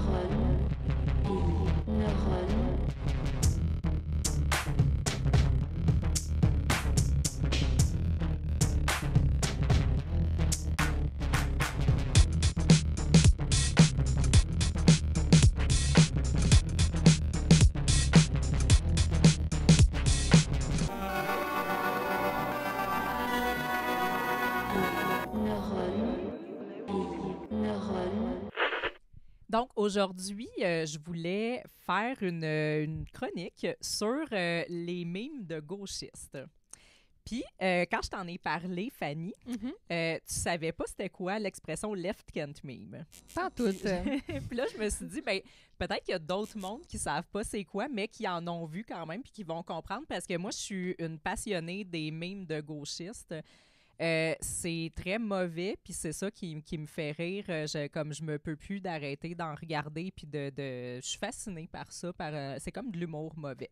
neurones, pile, neurones. Donc, aujourd'hui, je voulais faire une chronique sur les mimes de gauchistes. Puis, quand je t'en ai parlé, Fanny, tu savais pas c'était quoi l'expression « left can't meme ». Pas toutes. Puis là, je me suis dit, ben peut-être qu'il y a d'autres mondes qui savent pas c'est quoi, mais qui en ont vu quand même puis qui vont comprendre parce que moi, je suis une passionnée des mimes de gauchistes. C'est très mauvais, puis c'est ça qui me fait rire. Comme je me peux plus d'arrêter d'en regarder, puis je suis fascinée par ça. C'est comme de l'humour mauvais.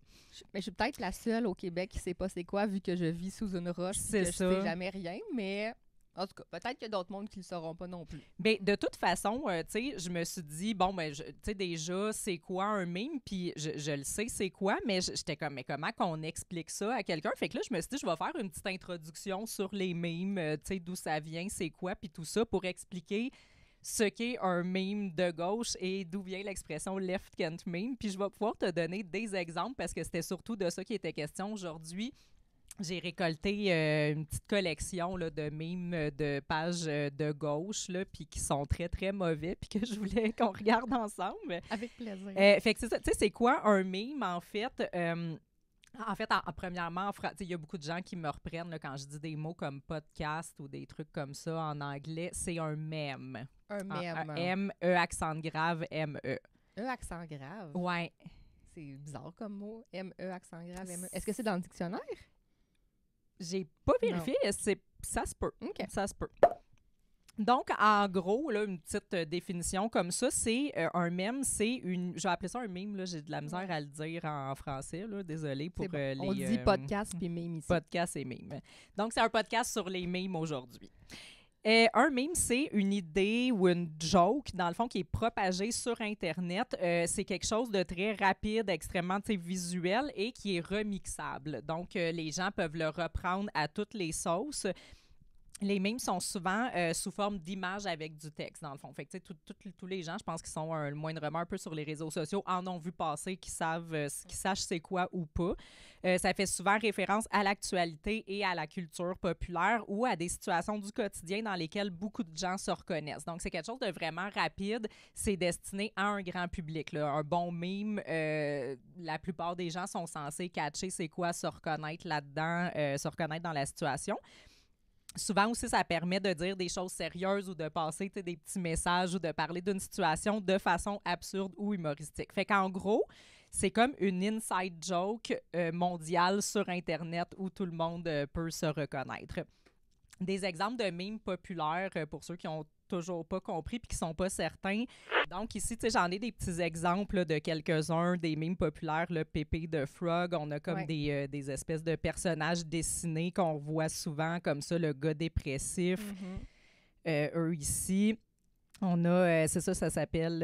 Mais je suis peut-être la seule au Québec qui sait pas c'est quoi, vu que je vis sous une roche et C'est que ça. je sais jamais rien, mais en tout cas, peut-être qu'il y a d'autres mondes qui le sauront pas non plus. Bien, de toute façon, tu sais, je me suis dit, bon, ben, tu sais, déjà, c'est quoi un meme? Puis je le sais, c'est quoi, mais j'étais comme, mais comment qu'on explique ça à quelqu'un? Fait que là, je me suis dit, je vais faire une petite introduction sur les memes, tu sais, d'où ça vient, c'est quoi, puis tout ça, pour expliquer ce qu'est un meme de gauche et d'où vient l'expression « left can't meme ». Puis je vais pouvoir te donner des exemples parce que c'était surtout de ça qui était question aujourd'hui. J'ai récolté une petite collection là, de mimes de pages de gauche, là, puis qui sont très, très mauvais, puis que je voulais qu'on regarde ensemble. Avec plaisir. Fait que c'est ça. Tu sais, c'est quoi un meme, en fait? Premièrement, il y a beaucoup de gens qui me reprennent là, quand je dis des mots comme podcast ou des trucs comme ça en anglais. C'est un mème. Un mème. M-E, accent grave, M-E. Accent grave. Ouais. C'est bizarre comme mot. M-E, accent grave, M-E. Est-ce que c'est dans le dictionnaire? J'ai pas vérifié. Ça se peut. OK. Ça se peut. Donc, en gros, là, une petite définition comme ça, c'est un mème, c'est une... Je vais appeler ça un meme, là, j'ai de la misère à le dire en français, là, désolé pour Bon. les... On dit podcast puis meme ici. Podcast et meme. Donc, c'est un podcast sur les memes aujourd'hui. Un meme, c'est une idée ou une joke, dans le fond, qui est propagée sur Internet. C'est quelque chose de très rapide, extrêmement visuel et qui est remixable. Donc, les gens peuvent le reprendre à toutes les sauces. Les memes sont souvent sous forme d'images avec du texte, dans le fond. Fait que, tous les gens, je pense qu'ils sont moindrement un peu sur les réseaux sociaux, en ont vu passer, qui sachent c'est quoi ou pas. Ça fait souvent référence à l'actualité et à la culture populaire ou à des situations du quotidien dans lesquelles beaucoup de gens se reconnaissent. Donc, c'est quelque chose de vraiment rapide. C'est destiné à un grand public, là. Un bon meme, la plupart des gens sont censés catcher c'est quoi, se reconnaître là-dedans, se reconnaître dans la situation. Souvent aussi, ça permet de dire des choses sérieuses ou de passer des petits messages ou de parler d'une situation de façon absurde ou humoristique. Fait qu'en gros, c'est comme une inside joke mondiale sur Internet où tout le monde peut se reconnaître. Des exemples de memes populaires pour ceux qui ont toujours pas compris puis qui sont pas certains. Donc ici, tu sais, j'en ai des petits exemples là, de quelques-uns des memes populaires, le Pépé de Frog. On a comme des espèces de personnages dessinés qu'on voit souvent comme ça, le gars dépressif. Eux ici, on a, c'est ça s'appelle...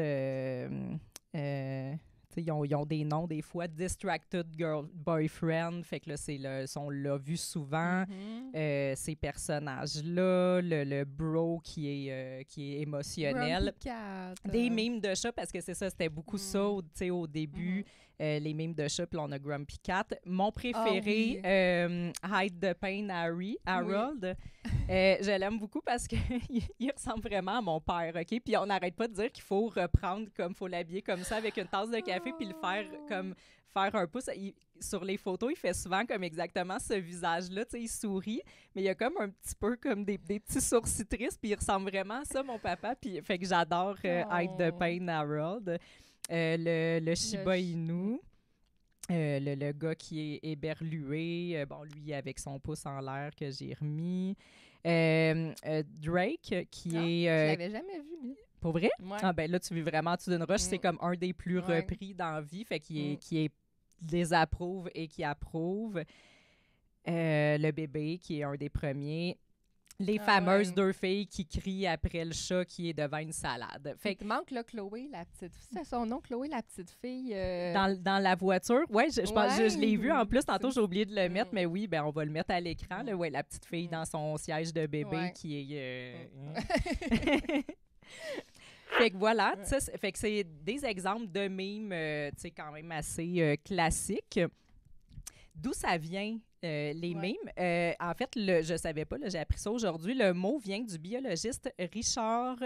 ils ont des noms des fois, Distracted Girl Boyfriend, fait que là, on l'a vu souvent, ces personnages-là, le bro qui est émotionnel. Des mimes de chat, parce que c'est ça, c'était beaucoup ça au début, les mimes de chat, puis là, on a Grumpy Cat. Mon préféré, Hide the Pain Harold. Je l'aime beaucoup parce qu'il il ressemble vraiment à mon père, OK? Puis on n'arrête pas de dire qu'il faut reprendre comme, faut l'habiller comme ça avec une tasse de café puis le faire comme faire un pouce. Sur les photos, il fait souvent comme exactement ce visage-là, tu sais, il sourit, mais il y a comme un petit peu comme des petits sourcils tristes, puis il ressemble vraiment à ça, mon papa, puis fait que j'adore Hide the Pain Harold. Le Shiba Inu. Le gars qui est éberlué, lui avec son pouce en l'air que j'ai remis. Drake qui est... je l'avais jamais vu, lui. Pour vrai? Ouais. Ah ben là, tu vis vraiment en dessous d'une roche. C'est comme un des plus repris dans la vie, fait qui est désapprouve et qui approuve. Le bébé qui est un des premiers. Les Ah fameuses ouais. 2 filles qui crient après le chat qui est devant une salade. Fait Fait que qu'il manque là Chloé, la petite fille. C'est son nom, Chloé, la petite fille. dans la voiture, ouais, je pense je l'ai vu en plus, tantôt C'est- j'ai oublié de le mettre, Mm. mais oui, ben on va le mettre à l'écran. Là, Mm. ouais, la petite fille Mm. dans son siège de bébé Ouais. qui est... Mm. Fait que voilà, tu sais, fait que c'est des exemples de mimes, tu sais, quand même assez classiques. D'où ça vient, les Ouais. mimes? En fait, je savais pas, là, j'ai appris ça aujourd'hui. Le mot vient du biologiste Richard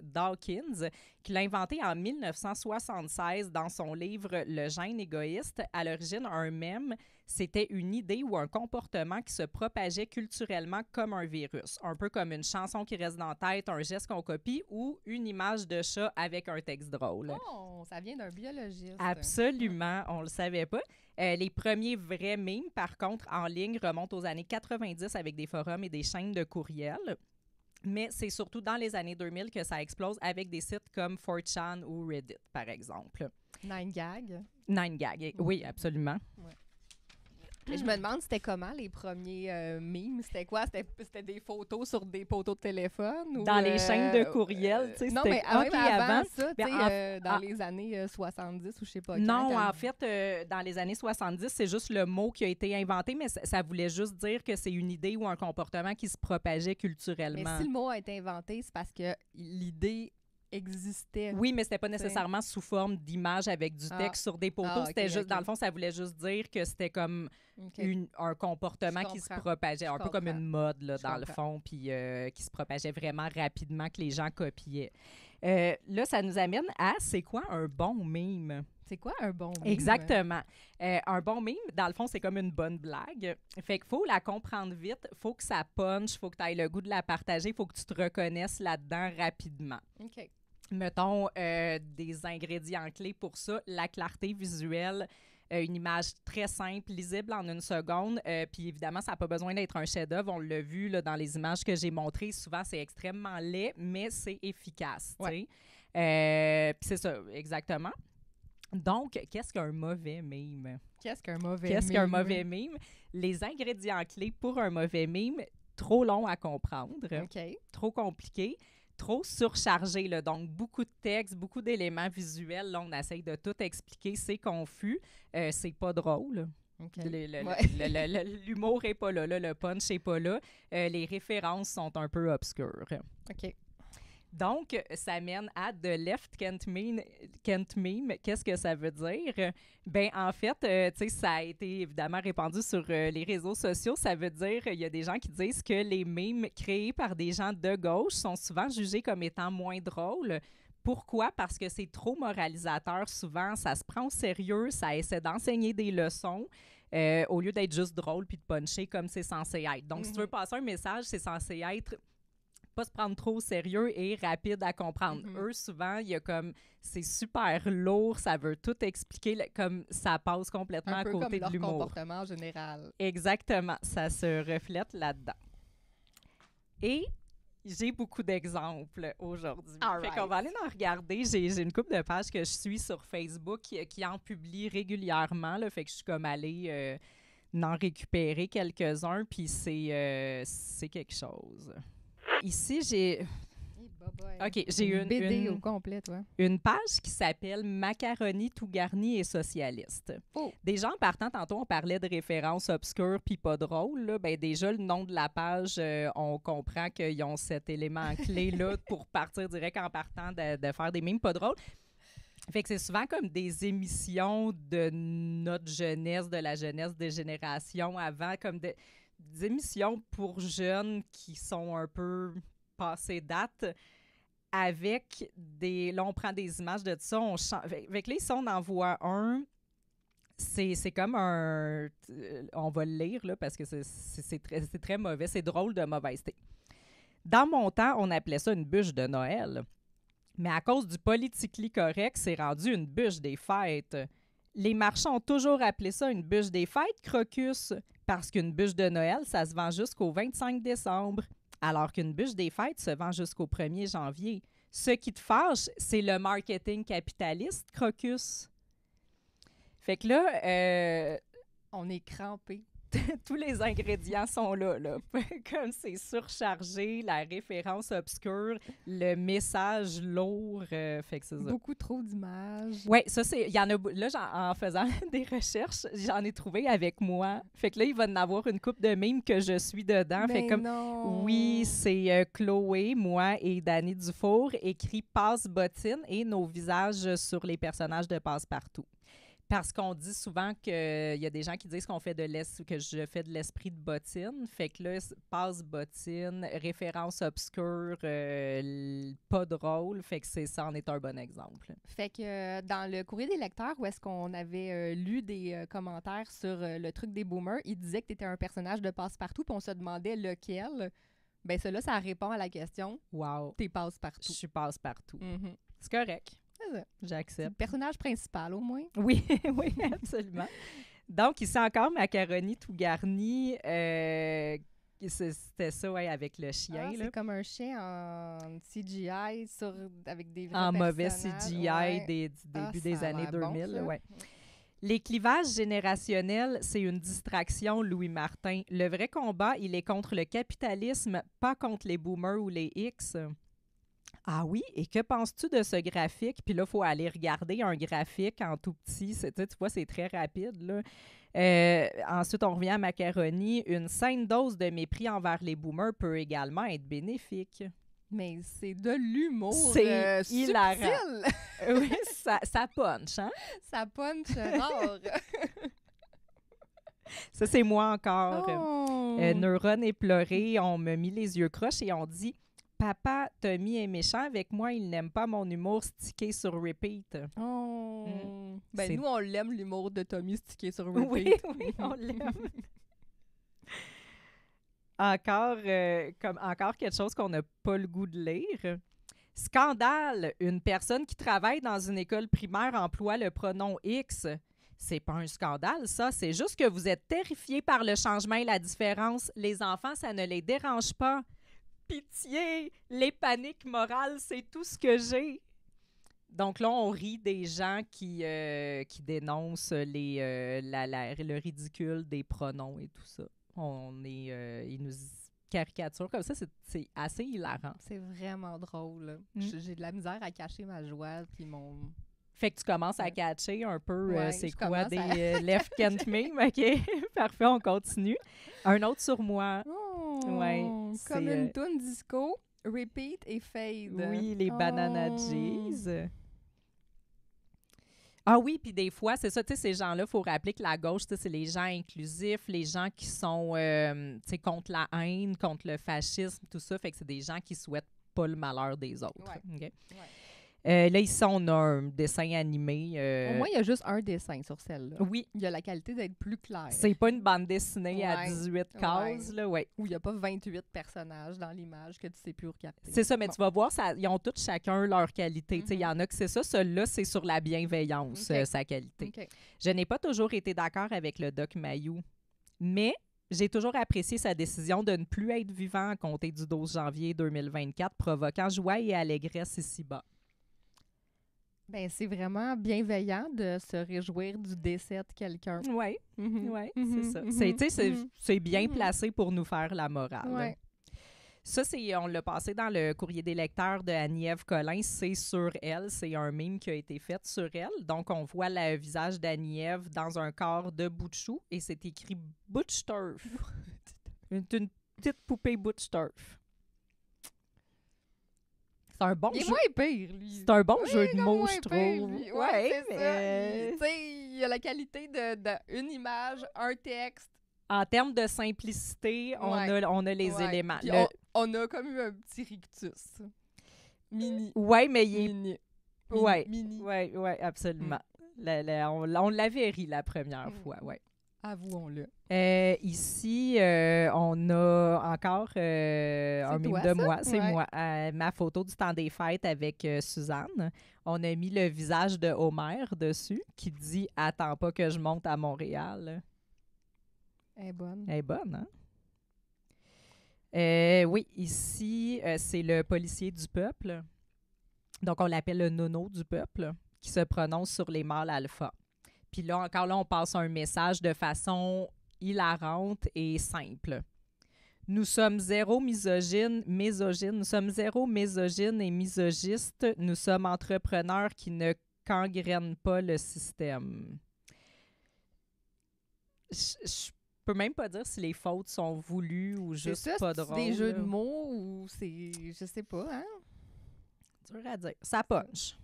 Dawkins, qui l'a inventé en 1976 dans son livre Le gène égoïste. À l'origine, un mème, c'était une idée ou un comportement qui se propageait culturellement comme un virus. Un peu comme une chanson qui reste dans la tête, un geste qu'on copie ou une image de chat avec un texte drôle. Oh, ça vient d'un biologiste. Absolument, on le savait pas. Les premiers vrais mimes, par contre, en ligne, remontent aux années 90 avec des forums et des chaînes de courriels. Mais c'est surtout dans les années 2000 que ça explose avec des sites comme 4chan ou Reddit, par exemple. 9gag. 9gag, oui, absolument. Et je me demande, c'était comment les premiers mimes? C'était quoi? C'était des photos sur des poteaux de téléphone? Ou, Dans les chaînes de courriel, tu sais, non, c'était... mais même OK, avant ça, Ben, tu sais, dans les années 70 ou je sais pas Non, quand. en fait, dans les années 70, c'est juste le mot qui a été inventé, mais ça voulait juste dire que c'est une idée ou un comportement qui se propageait Mais culturellement. si le mot a été inventé, c'est parce que l'idée existait. Oui, mais c'était pas nécessairement sous forme d'image avec du texte sur des poteaux. Ah, C'était ok, juste, ok. dans le fond, ça voulait juste dire que c'était comme OK. un comportement Je qui se comprends. propageait, un peu comme comprends. une mode, là, Je dans le comprends. fond, puis qui se propageait vraiment rapidement, que les gens copiaient. Là, ça nous amène à c'est quoi un bon mime? C'est quoi un bon mime? Exactement. Un bon mime, dans le fond, c'est comme une bonne blague. Fait qu'il faut la comprendre vite, faut que ça punch, faut que tu aies le goût de la partager, faut que tu te reconnaisses là-dedans rapidement. OK. Mettons des ingrédients clés pour ça, la clarté visuelle, une image très simple, lisible en une seconde. Puis évidemment, ça n'a pas besoin d'être un chef-d'œuvre. On l'a vu là, dans les images que j'ai montrées. Souvent, c'est extrêmement laid, mais c'est efficace. Ouais. Puis c'est ça, exactement. Donc, qu'est-ce qu'un mauvais mime? Qu'est-ce qu'un mauvais Qu'est-ce mime? qu'un mauvais mime? Les ingrédients clés pour un mauvais mime, trop long à comprendre, OK. trop compliqué, trop surchargé. Là. Donc, beaucoup de textes, beaucoup d'éléments visuels. Là, on essaye de tout expliquer. C'est confus. C'est pas drôle. OK. Ouais. L'humour n'est pas là, le punch n'est pas là. Les références sont un peu obscures. OK. Donc, ça mène à The Left Can't Meme. Qu'est-ce que ça veut dire? Ben en fait, tu sais, ça a été évidemment répandu sur les réseaux sociaux. Ça veut dire, il y a des gens qui disent que les memes créés par des gens de gauche sont souvent jugés comme étant moins drôles. Pourquoi? Parce que c'est trop moralisateur souvent. Ça se prend au sérieux, ça essaie d'enseigner des leçons. Au lieu d'être juste drôle puis de puncher comme c'est censé être. Donc, si tu veux passer un message, c'est censé être pas se prendre trop au sérieux et rapide à comprendre. Eux, souvent, il y a comme... C'est super lourd, ça veut tout expliquer, comme ça passe complètement Un peu à côté comme de leur l'humour. comportement en général. Exactement, ça se reflète là-dedans. Et j'ai beaucoup d'exemples aujourd'hui. All Fait right. qu'on va aller en regarder. J'ai une couple de pages que je suis sur Facebook qui en publient régulièrement. Là, fait que je suis comme allée en récupérer quelques-uns, puis c'est quelque chose. Ici, j'ai OK, j'ai une BD au complet, toi. une page qui s'appelle Macaroni tout garni et socialiste. Oh. Déjà, en partant, tantôt, on parlait de références obscures puis pas drôles. Là. Ben, déjà, le nom de la page, on comprend qu'ils ont cet élément clé-là pour partir direct en partant de faire des mimes pas drôles. Fait que c'est souvent comme des émissions de notre jeunesse, de la jeunesse des générations avant, comme des émissions pour jeunes qui sont un peu passées date, avec des... Là, on prend des images de ça, on change... Fait que là, si on en voit un, c'est comme un... On va le lire, là, parce que c'est très mauvais. C'est drôle de mauvaiseté. Dans mon temps, on appelait ça une bûche de Noël. Mais à cause du politically correct, c'est rendu une bûche des fêtes. Les marchands ont toujours appelé ça une bûche des fêtes, Crocus, parce qu'une bûche de Noël, ça se vend jusqu'au 25 décembre, alors qu'une bûche des fêtes se vend jusqu'au 1er janvier. Ce qui te fâche, c'est le marketing capitaliste, Crocus. Fait que là, On est crampé. tous les ingrédients sont là, là. Comme c'est surchargé, la référence obscure, le message lourd, fait que c'est ça. Beaucoup trop d'images. Oui, ça, c'est. Il y en a. Là, en faisant des recherches, j'en ai trouvé avec moi. Fait que là, il va en avoir une couple de mimes que je suis dedans. Fait Mais comme. non. Oui, c'est Chloé, moi et Dany Dufour, écrit Passe-bottine et nos visages sur les personnages de Passe-partout. Parce qu'on dit souvent qu'il y a des gens qui disent que je fais de l'esprit de bottine. Fait que là, Passe-bottine, référence obscure, pas drôle. Fait que ça en est un bon exemple. Fait que dans le courrier des lecteurs, où est-ce qu'on avait lu des commentaires sur le truc des boomers, il disait que tu étais un personnage de Passe-partout, puis on se demandait lequel. Ben cela, ça répond à la question. Wow. T'es Je Passe-partout. suis Passe-partout. Mhm. C'est correct. C'est ça. C'est J'accepte. le personnage principal, au moins. Oui, oui, absolument. Donc, ici encore, macaroni tout garni. C'était ça, ouais, avec le chien. Ah, là. c'est comme un chien en CGI avec des vrais En mauvais personnages. CGI Ouais. du début Ça des a années l'air bon, 2000. ça. Ouais. Les clivages générationnels, c'est une distraction, Louis Martin. Le vrai combat, il est contre le capitalisme, pas contre les boomers ou les X. Ah oui, et que penses-tu de ce graphique? Puis là, il faut aller regarder un graphique en tout petit. Tu vois, c'est très rapide, là. Ensuite, on revient à macaroni. Une saine dose de mépris envers les boomers peut également être bénéfique. Mais c'est de l'humour C'est hilarant. subtil. Oui, ça punch, hein? Ça punch rare. Ça, c'est moi encore. Oh. Neurone et pleuré, on m'a mis les yeux croches et on dit « Papa, Tommy est méchant avec moi, il n'aime pas mon humour stické sur repeat. Oh. Mm. Ben, C'est- nous, on l'aime, l'humour de Tommy stické sur » Oui, repeat. oui, on l'aime. Encore quelque chose qu'on n'a pas le goût de lire. Scandale! Une personne qui travaille dans une école primaire emploie le pronom X. C'est pas un scandale, ça. C'est juste que vous êtes terrifiés par le changement et la différence. Les enfants, ça ne les dérange pas. Pitié! Les paniques morales, c'est tout ce que j'ai. Donc là, on rit des gens qui dénoncent le ridicule des pronoms et tout ça. Ils nous caricaturent comme ça, c'est assez hilarant. C'est vraiment drôle. Mm. J'ai de la misère à cacher ma joie puis mon... Fait que tu commences à Ouais. catcher un peu Ouais, c'est je quoi commence des à- left can't meme. OK, parfait, on continue. Un autre sur moi. Oh, Ouais, comme c'est, une toune disco, repeat et fade. Oui, les Oh. Banana G's. Ah oui, puis des fois, c'est ça, tu sais, ces gens-là, il faut rappeler que la gauche, tu sais, c'est les gens inclusifs, les gens qui sont, tu sais, contre la haine, contre le fascisme, tout ça. Fait que c'est des gens qui souhaitent pas le malheur des autres. Ouais. OK? Ouais. Là, ici, on a un dessin animé. Au moins, il y a juste un dessin sur celle-là. Oui, Il y a la qualité d'être plus clair. c'est pas une bande dessinée à Ouais. 18 cases, là, ouais. Où il n'y a pas 28 personnages dans l'image que tu sais plus regarder. C'est ça, mais Bon. tu vas voir, ils ont tous chacun leur qualité. Tu sais, il y Mhm. en a que c'est ça. Celui-là, c'est sur la bienveillance, OK. sa qualité. OK. Je n'ai pas toujours été d'accord avec le Doc Mayou, mais j'ai toujours apprécié sa décision de ne plus être vivant à compter du 12 janvier 2024, provoquant joie et allégresse ici-bas. Ben, c'est vraiment bienveillant de se réjouir du décès de quelqu'un. Oui, Mhm. oui, Mhm. c'est ça. Mhm. Tu sais, Mhm. c'est bien Mhm. placé pour nous faire la morale. Ouais. Ça, on l'a passé dans le courrier des lecteurs de Annie-Ève Collin. C'est sur elle. C'est un meme qui a été fait sur elle. Donc, on voit le visage d'Annie-Ève dans un corps de bout de chou et c'est écrit Butch Turf. une petite poupée Butch Turf. C'est un bon Il est jeu. moins pire, lui. C'est un bon Oui, jeu de comme mots, moins je pire, trouve. lui. Ouais, c'est ça. mais Tu sais, il a la qualité de une image, un texte. en termes de simplicité, on Ouais. a les Ouais. éléments. Puis Le- on a comme eu un petit rictus. Mini. Ouais, mais il est Mini. Ouais. Mini. Oui, ouais, absolument. On l'avait ri la première Mm. fois, ouais. Avouons-le. Ici, on a encore un meme toi, de ça? moi. C'est Ouais. moi. Ma photo du temps des fêtes avec Suzanne. On a mis le visage de Homer dessus qui dit « Attends pas que je monte à Montréal ». Elle est bonne. Elle est bonne, hein? Oui, ici, c'est le policier du peuple. Donc, on l'appelle le nono du peuple, qui se prononce sur les mâles alpha. Puis là, encore là, on passe un message de façon hilarante et simple. Nous sommes zéro misogynes, nous sommes zéro misogynes et misogistes. Nous sommes entrepreneurs qui ne gangrènent pas le système. Je peux même pas dire si les fautes sont voulues ou C'est juste ça, pas c'est-tu drôles. des jeux là. de mots ou c'est... Je sais pas, hein? Dur à dire. Ça punch.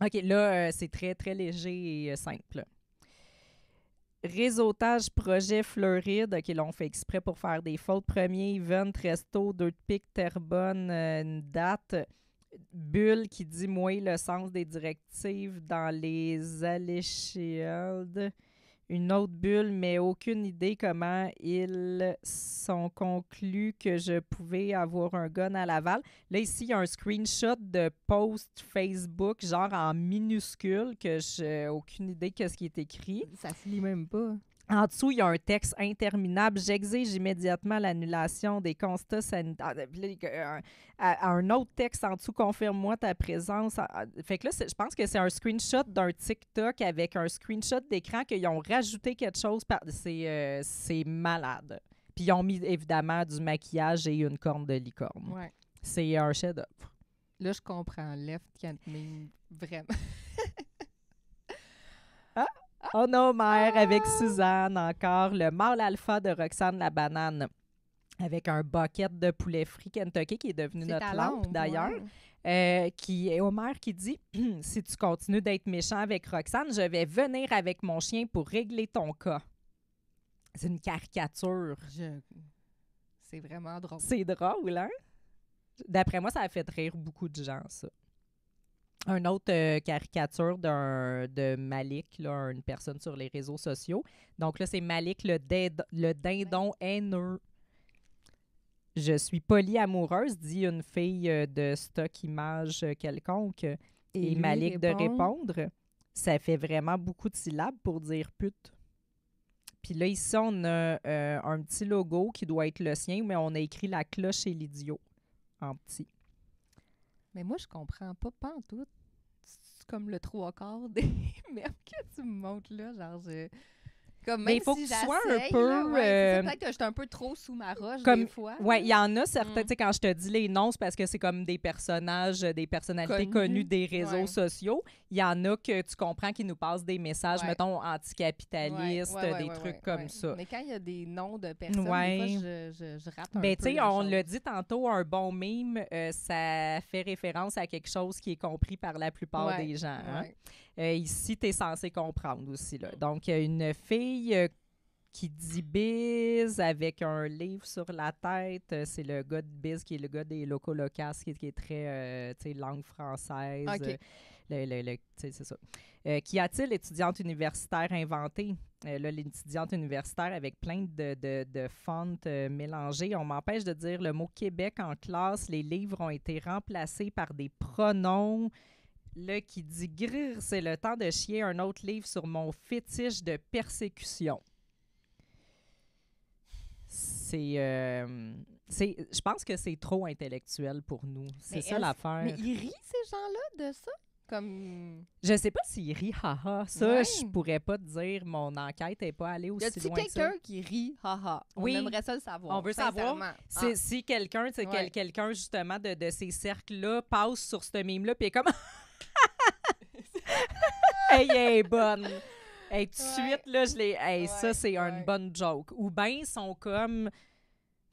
OK, là, c'est très, très léger et simple. Réseautage projet Fleuride. OK, là, on fait exprès pour faire des fautes. Premier event, resto, 2 de pique, Terrebonne, une date. Bulle qui dit, moi, le sens des directives dans les Aléchiades. Une autre bulle, mais aucune idée comment ils sont conclus que je pouvais avoir un gun à Laval. Là, ici, il y a un screenshot de post Facebook, genre en minuscule, que j'ai aucune idée qu'est-ce qui est écrit. Ça se lit même pas. En dessous, il y a un texte interminable. J'exige immédiatement l'annulation des constats sanitaires. Puis là, un autre texte en dessous, confirme-moi ta présence. Fait que là, je pense que c'est un screenshot d'un TikTok avec un screenshot d'écran qu'ils ont rajouté quelque chose. C'est malade. Puis ils ont mis évidemment du maquillage et une corne de licorne. Ouais. C'est un chef-d'œuvre. Là, je comprends. Left can't mean vraiment. Oh non, mère, avec Suzanne, encore. Le mâle alpha de Roxane la banane. Avec un bucket de poulet frit Kentucky qui est devenu C'est notre ta lampe, lampe, d'ailleurs. ouais. Qui est Homer qui dit si tu continues d'être méchant avec Roxane, je vais venir avec mon chien pour régler ton cas. C'est une caricature. C'est vraiment drôle. C'est drôle, hein? D'après moi, ça a fait rire beaucoup de gens, ça. Un autre caricature de Malik, là, une personne sur les réseaux sociaux. Donc là, c'est Malik, le dindon haineux. Je suis polyamoureuse, dit une fille de stock image quelconque. Et lui Malik de répond, répondre. Ça fait vraiment beaucoup de syllabes pour dire pute. Puis là, ici, on a un petit logo qui doit être le sien, mais on a écrit la cloche et l'idiot en petit. Mais moi, je comprends pas pantoute. C'est comme le 3/4 des mèmes que tu me montres là. Genre, comme Mais même il faut si que tu sois un j'essaye, peu, là, ouais, c'est ça, peut-être que j'étais un peu trop sous ma roche comme- des fois. Oui, il y là. en a certains, tu sais, quand je te dis les noms, c'est parce que c'est comme des personnages, des personnalités connues des réseaux ouais. sociaux. Il y en a que tu comprends qui nous passent des messages, Ouais. mettons, anticapitalistes, des trucs comme ouais. ça. Mais quand il y a des noms de personnes, Ouais. des fois, je rate un Ben, peu tu sais, la on chose. l'a dit tantôt, un bon meme, ça fait référence à quelque chose qui est compris par la plupart Ouais, des gens. Hein? ouais. Ici, tu es censé comprendre aussi. Là. Donc, il y a une fille qui dit Biz avec un livre sur la tête. C'est le gars de Biz qui est le gars des Locaux Locas qui est très, tu sais, langue française. OK. Tu sais, c'est ça. Qu'y a-t-il, étudiante universitaire inventée? Là, l'étudiante universitaire avec plein de fonts mélangées. On m'empêche de dire le mot Québec en classe. Les livres ont été remplacés par des pronoms. Là, qui dit grrr, c'est le temps de chier un autre livre sur mon fétiche de persécution. Je pense que c'est trop intellectuel pour nous. C'est Mais ça l'affaire. Mais ils rient, ces gens-là, de ça? Comme... Je sais pas s'il rit, haha. Ça, Ouais. je pourrais pas te dire. Mon enquête n'est pas allée Y aussi a-t-il loin que ça. quelqu'un qui rit, haha? Oui. On aimerait ça le savoir. On veut savoir. sincèrement. Si quelqu'un, tu sais, Ouais. quelqu'un justement de ces cercles-là passe sur ce meme-là, puis est comme hey, elle est bonne. Hey, tout de Ouais. suite, là, je l'ai. Hey, ça, Ouais, c'est une ouais. bonne joke. Ou bien, ils sont comme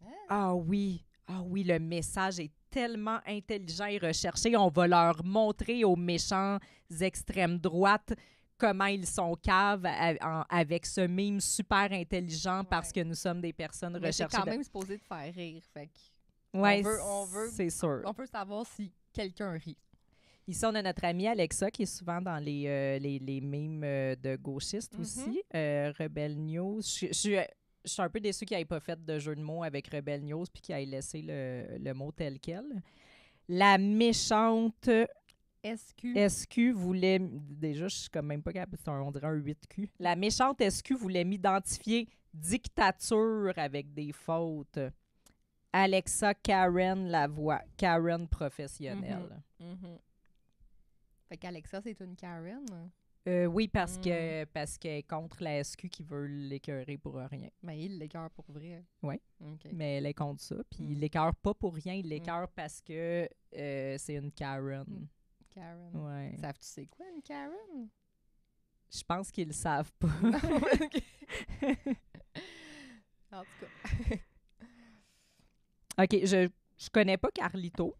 Hein? Ah oui, le message est tellement intelligent et recherché. On va leur montrer aux méchants extrêmes droite comment ils sont caves avec ce meme super intelligent parce que nous sommes des personnes Mais c'est recherchées. quand même supposé de faire rire. Fait que Ouais, on veut- c'est sûr. on peut savoir si quelqu'un rit. Ici, on a notre amie Alexa qui est souvent dans les memes de gauchistes Mhm. aussi. Rebelle News. Je suis un peu déçue qu'il n'ait pas fait de jeu de mots avec Rebelle News puis qu'il ait laissé le mot tel quel. La méchante SQ voulait... Déjà, je suis comme même pas capable. On dirait un 8Q. La méchante SQ voulait m'identifier dictature avec des fautes. Alexa Karen la voix. Karen professionnelle. Mhm. Fait qu'Alexa, c'est une Karen. Oui, parce qu'elle est contre la SQ qui veut l'écœurer pour rien. Mais il l'écœure pour vrai. Ouais. OK. Mais elle est contre ça. Puis il Mm. l'écœure pas pour rien, il l'écœure parce que c'est une Karen. Karen. Ouais. Savent-tu c'est quoi une Karen? Je pense qu'ils le savent pas. OK. En tout cas. OK, je connais pas Carlito,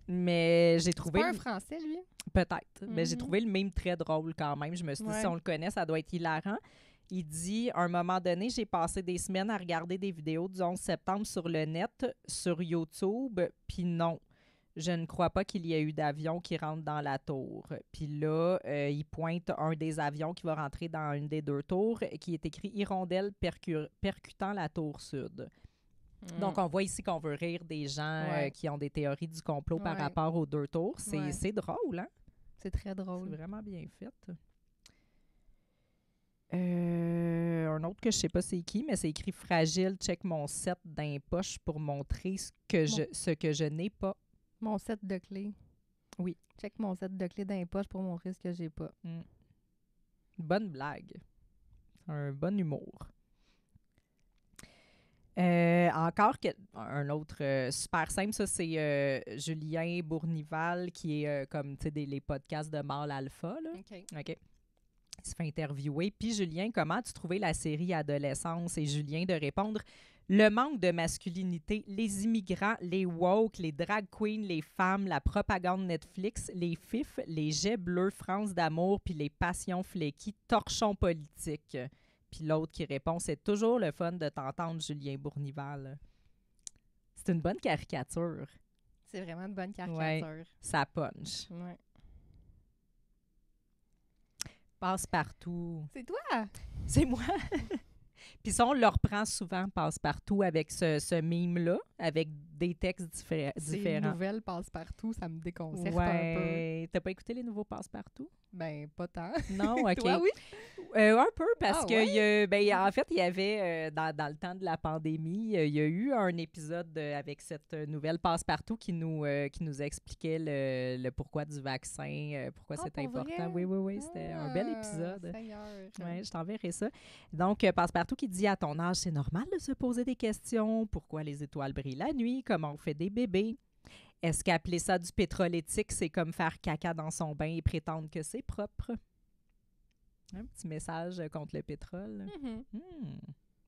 mais j'ai C'est trouvé... pas un Français, lui? Peut-être, mais j'ai Mhm. trouvé le meme très drôle quand même. Je me suis dit, Ouais. si on le connaît, ça doit être hilarant. Il dit, à un moment donné, j'ai passé des semaines à regarder des vidéos du 11 septembre sur le net, sur YouTube, puis non, je ne crois pas qu'il y ait eu d'avion qui rentre dans la tour. Puis là, il pointe un des avions qui va rentrer dans une des deux tours, qui est écrit « Hirondelle percutant la tour sud ». Donc, on voit ici qu'on veut rire des gens Ouais. qui ont des théories du complot par Ouais. rapport aux deux tours. Ouais. C'est drôle, hein? C'est très C'est drôle. vraiment bien fait. Un autre que je sais pas c'est qui, mais c'est écrit « Fragile, check mon set d'un poche pour montrer ce que je n'ai pas Mon set de clés. Oui. Check mon set de clés dans les poches pour montrer ce que j'ai pas. ». Bonne blague. Un bon humour. Encore un autre super simple, ça c'est Julien Bournival qui est comme tu sais les podcasts de Mâle Alpha. Là. OK. Il se fait interviewer. Puis Julien, comment as-tu trouvé la série Adolescence? Et Julien de répondre le manque de masculinité, les immigrants, les woke, les drag queens, les femmes, la propagande Netflix, les fifs, les jets bleus, France d'amour, puis les passions fléquis, torchons politiques. Puis l'autre qui répond, c'est toujours le fun de t'entendre, Julien Bournival. C'est une bonne caricature. C'est vraiment une bonne caricature. Ça punch. Ouais. Passe-partout. C'est toi? C'est moi. Puis ça, on le reprend souvent, passe-partout, avec ce meme-là, avec des textes différents. Ces nouvelles passe-partout, ça me déconcerte un peu. Ouais. T'as pas écouté les nouveaux passe-partout? Ben, pas tant. Non, OK. Toi, oui? Un peu, parce Ah, que en fait, il y avait, dans le temps de la pandémie, il y a eu un épisode avec cette nouvelle passe-partout qui nous expliquait le pourquoi du vaccin, pourquoi c'est pour important. vrai? Oui, c'était un bel épisode. Seigneur. Oui, je t'enverrai ça. Donc, Passe-Partout qui dit « À ton âge, c'est normal de se poser des questions. Pourquoi les étoiles brillent la nuit? Comment on fait des bébés? Est-ce qu'appeler ça du pétrole éthique, c'est comme faire caca dans son bain et prétendre que c'est propre? » Un petit message contre le pétrole. Mhm.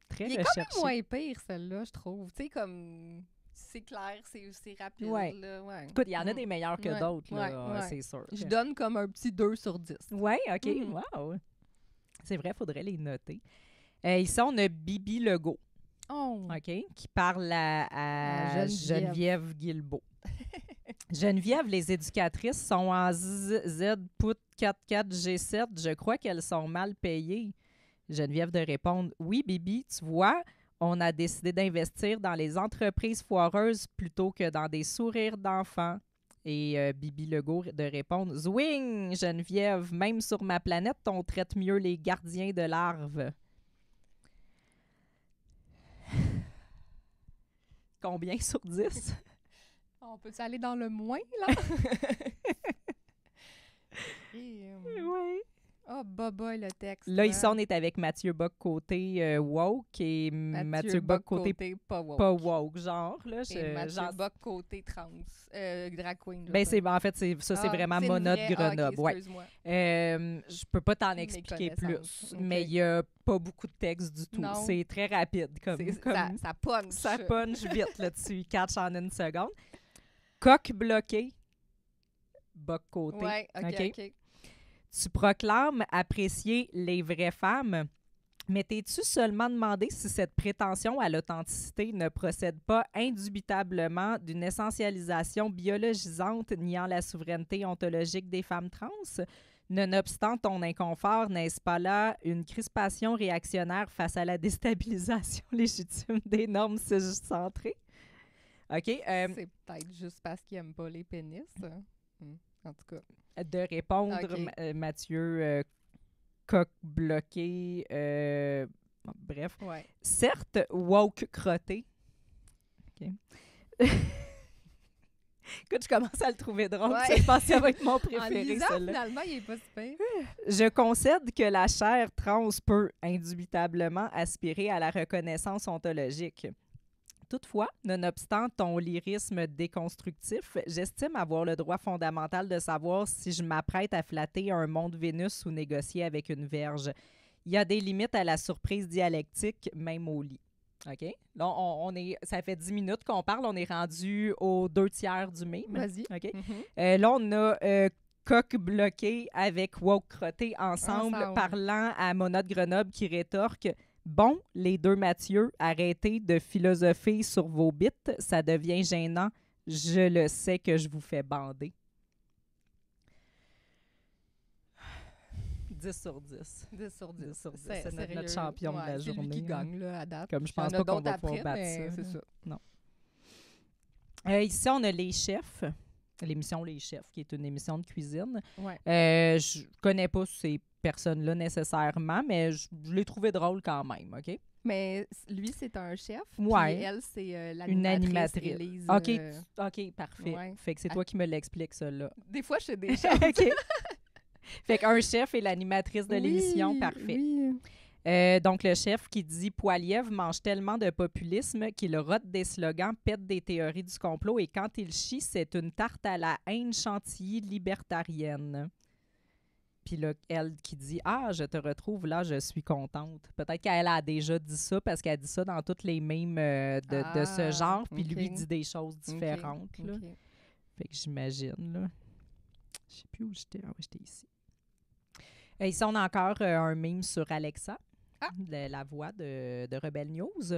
Très Il est recherché. quand même moins pire, celle-là, je trouve. Tu sais, comme... C'est clair, c'est rapide. Ouais. Là, ouais. Écoute, il y en a des meilleurs que Ouais, d'autres, là, ouais. c'est sûr. Je donne comme un petit 2 sur 10. Oui, OK. Mhm. Wow. C'est vrai, il faudrait les noter. Ici, on a Bibi Legault. Oh! OK, qui parle à Geneviève Guilbeault. Geneviève, les éducatrices sont en Z-Put 44G7. Je crois qu'elles sont mal payées. Geneviève de répondre « Oui, Bibi, tu vois, on a décidé d'investir dans les entreprises foireuses plutôt que dans des sourires d'enfants. » Et Bibi Legault de répondre « Zwing, Geneviève, même sur ma planète, on traite mieux les gardiens de larves. » Combien sur 10? On peut-tu aller dans le moins, là? Oui. Oh, boboy, le texte. Là, hein? ici, on est avec Mathieu Bock-Côté woke et Mathieu Bock-Côté pas woke. pas woke, genre. Là, Et Mathieu genre, Bock-Côté trans. Drag queen. ben, en fait, c'est vraiment c'est Mona de une vraie- Grenoble. ok, Ouais. excuse-moi. Je peux pas t'en Mes expliquer connaissances. plus, Ok. mais il y a pas beaucoup de texte du tout. Non. C'est très rapide. Ça punch. Ça punch vite, là, tu catches en une seconde. Coq bloqué. Bock-Côté. Ouais, OK. Tu proclames apprécier les vraies femmes, mais t'es-tu seulement demandé si cette prétention à l'authenticité ne procède pas indubitablement d'une essentialisation biologisante niant la souveraineté ontologique des femmes trans? Nonobstant ton inconfort, n'est-ce pas là une crispation réactionnaire face à la déstabilisation légitime des normes cisgenrées? OK. C'est peut-être juste parce qu'il aime pas les pénis. En tout cas. De répondre, OK. Mathieu, coq bloqué, bref. Ouais. Certes, woke crotté. OK. Écoute, je commence à le trouver drôle. Ouais. Ça, je pense que ça va être mon En préféré, lisant, celui-là. finalement, il est pas super. Je concède que la chair trans peut indubitablement aspirer à la reconnaissance ontologique. Toutefois, nonobstant ton lyrisme déconstructif, j'estime avoir le droit fondamental de savoir si je m'apprête à flatter un monde Vénus ou négocier avec une verge. Il y a des limites à la surprise dialectique, même au lit. OK? Là, on est, ça fait 10 minutes qu'on parle. On est rendu aux 2/3 du mime. Vas-y. OK? Mhm. Là, on a Coq bloqué avec Woke crotté ensemble, parlant à Mona de Grenoble qui rétorque « Bon, les deux Mathieu, arrêtez de philosopher sur vos bits, ça devient gênant. Je le sais que je vous fais bander. » 10 sur 10. 10 sur 10. 10 sur 10. C'est C'est notre sérieux. champion de la C'est lui journée. qui là. gagne là, à date. Comme je Il y en pense a pas qu'on d'autres va pouvoir après, battre mais ça. c'est ça. Ici, on a Les Chefs. L'émission Les Chefs, qui est une émission de cuisine. Ouais. Je connais pas ces personnes-là nécessairement, mais je l'ai trouvé drôle quand même, OK? Mais lui, c'est un chef. Ouais. Puis elle, c'est l'animatrice. Une animatrice. Élise, OK, OK, parfait. ouais. Fait que c'est toi qui me l'expliques, ça, là. Des fois, je fais des choses. OK. Fait qu'un chef et l'animatrice de l'émission, parfait. Oui. Donc, le chef qui dit « Poiliev mange tellement de populisme qu'il rote des slogans, pète des théories du complot et quand il chie, c'est une tarte à la haine chantilly libertarienne. » Puis là, elle qui dit « Ah, je te retrouve là, je suis contente. » Peut-être qu'elle a déjà dit ça parce qu'elle dit ça dans toutes les mèmes de ce genre, puis lui ok. dit des choses différentes. Là. Ok. Fait que j'imagine, là. Je sais plus où j'étais. Ah oui, j'étais ici. Ici, on a encore un meme sur Alexa, la voix de Rebelle News.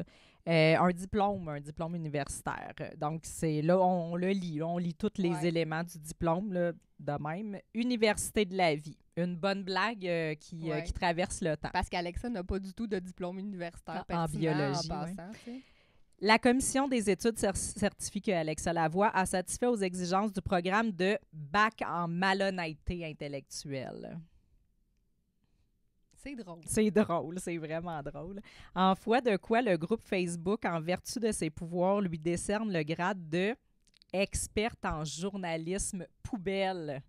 Un diplôme universitaire. Donc, c'est là, on le lit. On lit tous les éléments du diplôme, là, de même. Université de la vie. Une bonne blague qui traverse le temps. Parce qu'Alexa n'a pas du tout de diplôme universitaire En pertinent, biologie, en passant, tu sais. La commission des études certifie que Alexa Lavoie a satisfait aux exigences du programme de bac en malhonnêteté intellectuelle. C'est drôle. C'est drôle, c'est vraiment drôle. En foi de quoi le groupe Facebook, en vertu de ses pouvoirs, lui décerne le grade de experte en journalisme poubelle.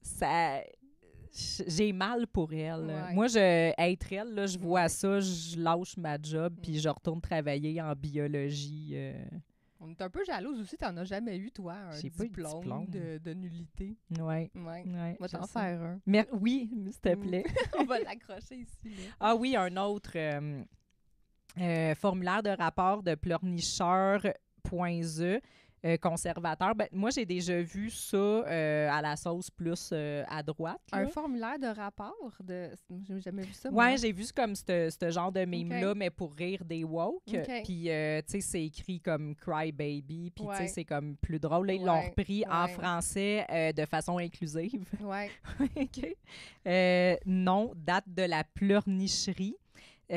Ça... J'ai mal pour elle. Ouais. Moi, être elle, là, je vois ça, je lâche ma job puis je retourne travailler en biologie. On est un peu jalouse aussi. T'en as jamais eu, toi, un J'ai pas eu de diplôme, diplôme. de nullité. Ouais. Ouais. Ouais, On va je t'en sais. faire un. Oui, s'il te plaît. On va l'accrocher ici. Là. Ah oui, un autre formulaire de rapport de pleurnicheur.ze, conservateur. Ben, moi, j'ai déjà vu ça à la sauce plus à droite. Là. Un formulaire de rapport de. J'ai jamais vu ça. moi. Ouais, j'ai vu comme ce genre de meme-là, mais pour rire des woke. OK. Puis, tu sais, c'est écrit comme Cry Baby. Puis, tu sais, Ouais. c'est comme plus drôle. Là, ils l'ont Ouais, repris en ouais. français de façon inclusive. Ouais. OK. Nom, date de la pleurnicherie.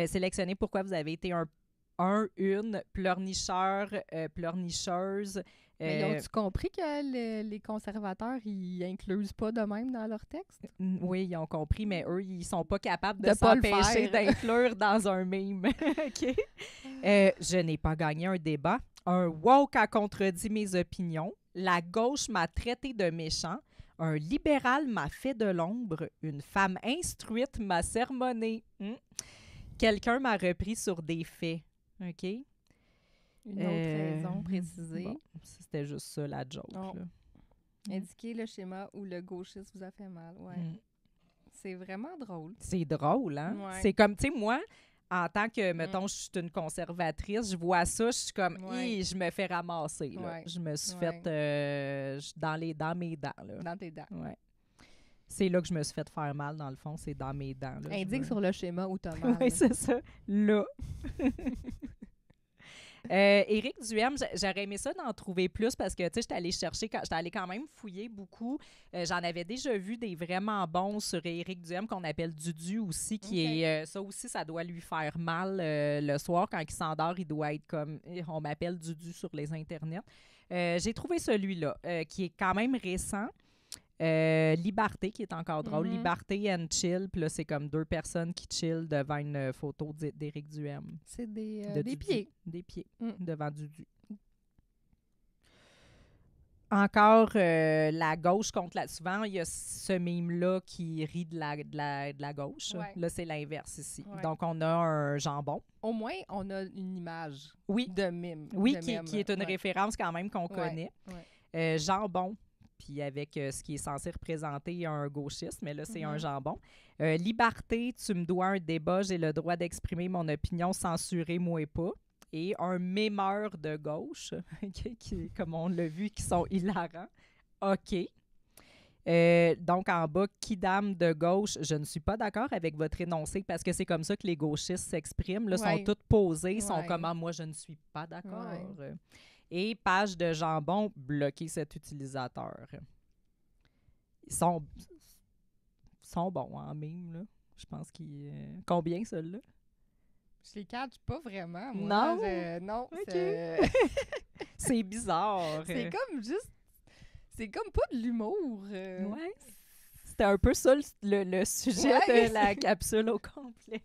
Sélectionnez pourquoi vous avez été une pleurnicheur, pleurnicheuse. Mais ont-tu compris que les conservateurs, ils inclusent pas de même dans leur texte? Oui, ils ont compris, mais eux, ils sont pas capables de De pas le s'empêcher faire. d'inclure dans un meme. OK. Je n'ai pas gagné un débat. Un woke a contredit mes opinions. La gauche m'a traité de méchant. Un libéral m'a fait de l'ombre. Une femme instruite m'a sermonné. Quelqu'un m'a repris sur des faits. OK? Une autre raison précisée. Bon, c'était juste ça, la joke. Non. Là. Indiquer le schéma où le gauchiste vous a fait mal. Ouais. C'est vraiment drôle. C'est drôle, hein? Ouais. C'est comme, tu sais, moi, en tant que, mettons, je suis une conservatrice, je vois ça, je suis comme, Ouais. je me fais ramasser. Là. Ouais. Je me suis Ouais. fait dans mes dents. Là. Dans tes dents. Ouais. C'est là que je me suis fait faire mal, dans le fond, c'est dans mes dents. Là, Indique sur le schéma où t'as mal. Oui, c'est ça. Là. Éric Duhem, j'aurais aimé ça d'en trouver plus parce que, tu sais, j'étais allée quand même fouiller beaucoup. J'en avais déjà vu des vraiment bons sur Éric Duhem qu'on appelle Dudu aussi, qui est, ça aussi, ça doit lui faire mal le soir. Quand il s'endort, il doit être comme, on m'appelle Dudu sur les internets. J'ai trouvé celui-là, qui est quand même récent. Liberté, qui est encore drôle. Liberté and chill. Puis là, c'est comme deux personnes qui chillent devant une photo d'Éric Duhem. C'est De des Dudu. pieds. Des pieds devant Dudu. Encore la gauche contre la... Souvent, il y a ce mime-là qui rit de la gauche. Ouais. Là, c'est l'inverse ici. Ouais. Donc, on a un jambon. Au moins, on a une image Oui, de mime. oui, de qui mème. est une Ouais. référence quand même qu'on Ouais. connaît. Ouais. Jambon, puis avec ce qui est censé représenter un gauchiste, mais là, c'est un jambon. Liberté, tu me dois un débat, j'ai le droit d'exprimer mon opinion, censurez-moi pas. Et un mémeur de gauche, qui, comme on l'a vu, qui sont hilarants. OK. Donc, en bas, Kidam de gauche, je ne suis pas d'accord avec votre énoncé parce que c'est comme ça que les gauchistes s'expriment. Là, Ouais. sont toutes posées, sont Ouais. comme ah, moi, je ne suis pas d'accord. Ouais. Et page de jambon, bloquer cet utilisateur. Ils sont bons en mime, là. Je pense qu'ils. Combien, ceux-là? Je les catch pas vraiment, moi. Non? Non, Ok. c'est... C'est bizarre. c'est comme juste... C'est comme pas de l'humour. Ouais. C'était un peu ça le sujet Ouais. de la capsule au complet.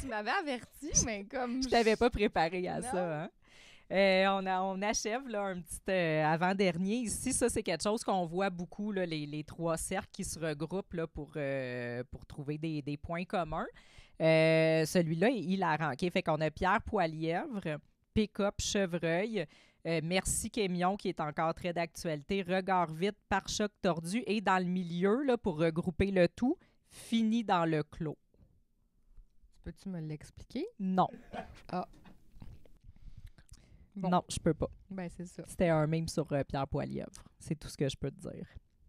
Tu m'avais averti, mais comme... Je t'avais pas préparé à Non. ça, hein? On achève là, un petit avant-dernier. Ici, ça, c'est quelque chose qu'on voit beaucoup, là, les trois cercles qui se regroupent là, pour trouver des points communs. Celui-là est hilarant. OK? Fait qu'on a Pierre Poilièvre, Pick-up Chevreuil, Merci Kémion, qui est encore très d'actualité, Regard vide, Pare-choc tordu, et dans le milieu, là, pour regrouper le tout, Fini dans le clos. Peux-tu me l'expliquer? Non. Bon. Non, je peux pas. Ben, c'est ça. C'était un meme sur Pierre Poilièvre. C'est tout ce que je peux te dire.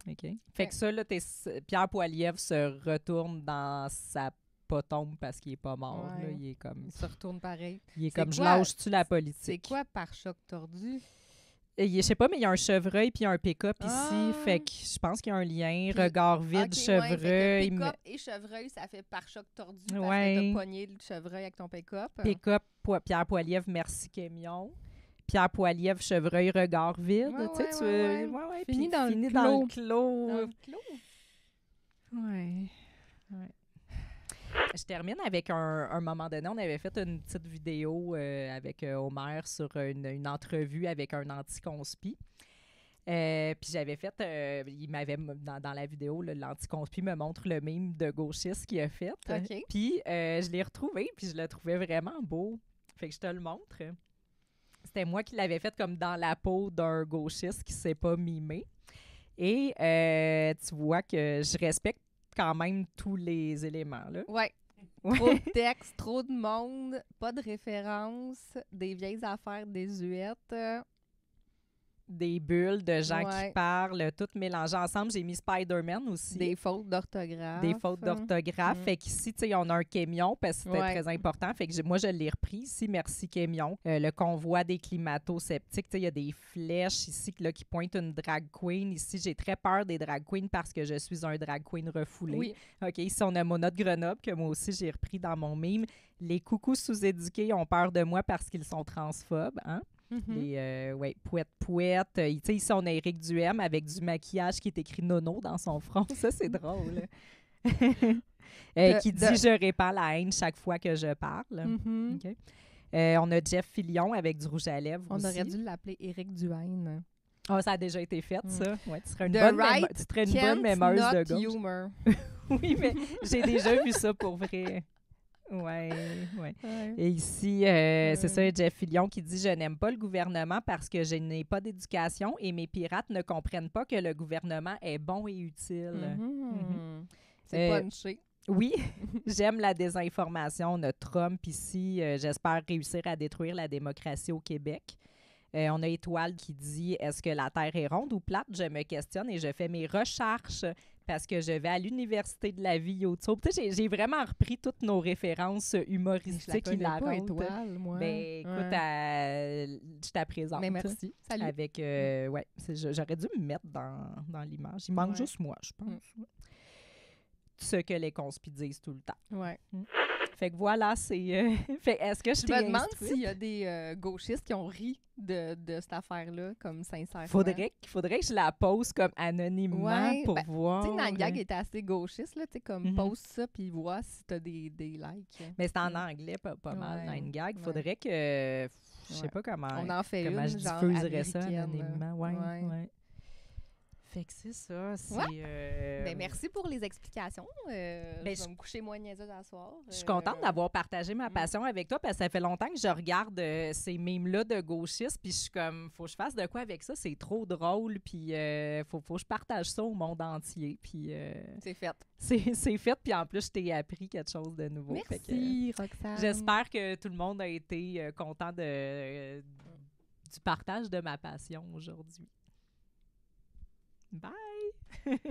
OK? Fait que ça, là, Pierre Poilièvre se retourne dans sa potombe parce qu'il est pas mort. Ouais. Là. Il est comme, Il se retourne pareil. je quoi? lâche-tu la politique? C'est quoi Pare-choc tordu? Je sais pas, mais il y a un chevreuil puis un pick-up Ah! ici. Fait que je pense qu'il y a un lien. Puis- Regard vide, Ok, chevreuil. Ouais, fait que pick-up et chevreuil, ça fait Pare-choc tordu parce Ouais. que t'as pogné le chevreuil avec ton pick-up. Pick-up, Pierre Poilièvre, Merci Kémion. Pierre Poilièvre, chevreuil, regard vide. Ouais, Tu sais, ouais, ouais, Fini puis dans le fini clos. dans le clos. Dans le clos. Ouais. Je termine avec un moment donné, on avait fait une petite vidéo avec Omer sur une entrevue avec un anticonspi. Puis j'avais fait, il m'avait, dans la vidéo, l'anticonspi me montre le mime de gauchiste qu'il a fait. OK. Puis je l'ai retrouvé, puis je le trouvais vraiment beau. Fait que je te le montre. C'était moi qui l'avais fait comme dans la peau d'un gauchiste qui ne s'est pas mimé. Et tu vois que je respecte quand même tous les éléments, là. Ouais. Ouais. Trop de texte, trop de monde, pas de référence, des vieilles affaires désuètes. Des bulles de gens Ouais. qui parlent, tout mélangé ensemble. J'ai mis Spider-Man aussi. Des fautes d'orthographe. Des fautes d'orthographe. Mm. Fait qu'ici, tu sais, on a un camion parce que c'était Ouais. très important. Fait que moi, je l'ai repris ici. Merci camion. Le convoi des climato-sceptiques. Tu sais, il y a des flèches ici là, qui pointent une drag queen. Ici, j'ai très peur des drag queens parce que je suis un drag queen refoulé. Oui. OK, ici, on a Mona de Grenoble que moi aussi, j'ai repris dans mon mime. Les coucous sous-éduqués ont peur de moi parce qu'ils sont transphobes. Hein? Mhm. Les pouette. Tu sais, ici, on a Éric Duhem avec du maquillage qui est écrit Nono dans son front. Ça, c'est drôle. Qui dit de- Je répands la haine chaque fois que je parle. Mhm. OK. On a Jeff Fillion avec du rouge à lèvres On aussi. aurait dû l'appeler Éric Duhaine. Ah, ça a déjà été fait, ça. Ouais, tu serais une The bonne, right tu serais une bonne Can't mémeuse not de gauche. humor. Oui, mais j'ai déjà vu ça pour vrai. Ouais. Ouais. Et ici, c'est ça, Jeff Fillion qui dit « Je n'aime pas le gouvernement parce que je n'ai pas d'éducation et mes pirates ne comprennent pas que le gouvernement est bon et utile. Mhm. C'est punché. Oui, j'aime la désinformation. On a Trump ici. J'espère réussir à détruire la démocratie au Québec. On a Étoile qui dit « Est-ce que la Terre est ronde ou plate? Je me questionne et je fais mes recherches parce que je vais à l'Université de la vie YouTube. » Tu sais, j'ai vraiment repris toutes nos références humoristiques Je la connais pas, hilarantes. Étoile, moi. Ben, écoute, Ouais. je t'en présente. Mais merci. Salut. Avec, ouais, j'aurais dû me mettre dans l'image. Il manque Ouais. juste moi, je pense. Ce que les conspis disent tout le temps. Ouais. Fait que voilà, c'est... fait, est-ce que je Je t'ai me demande instruite? s'il y a des gauchistes qui ont ri de cette affaire-là, comme sincèrement. Faudrait que je la pose comme anonymement Ouais, pour ben, voir. Tu sais, Nangag était assez gauchiste, là, tu sais, comme Mhm. pose ça puis vois si t'as des likes. Mais c'est en anglais, pas mal, Ouais. Nine Gag. Ouais. Faudrait que Je sais pas comment On en fait comment une, je genre diffuserais ça américaine. anonymement. Ouais, Ouais. ouais. Fait que c'est ça. C'est, Ben, merci pour les explications. Je vais me coucher moins niaiseuse à soir. Je suis contente d'avoir partagé ma passion avec toi parce que ça fait longtemps que je regarde ces mimes-là de gauchistes puis je suis comme, faut que je fasse de quoi avec ça, c'est trop drôle puis faut que je partage ça au monde entier puis C'est fait. c'est fait puis en plus je t'ai appris quelque chose de nouveau. Merci, Roxane. J'espère que tout le monde a été content du partage de ma passion aujourd'hui. Bye!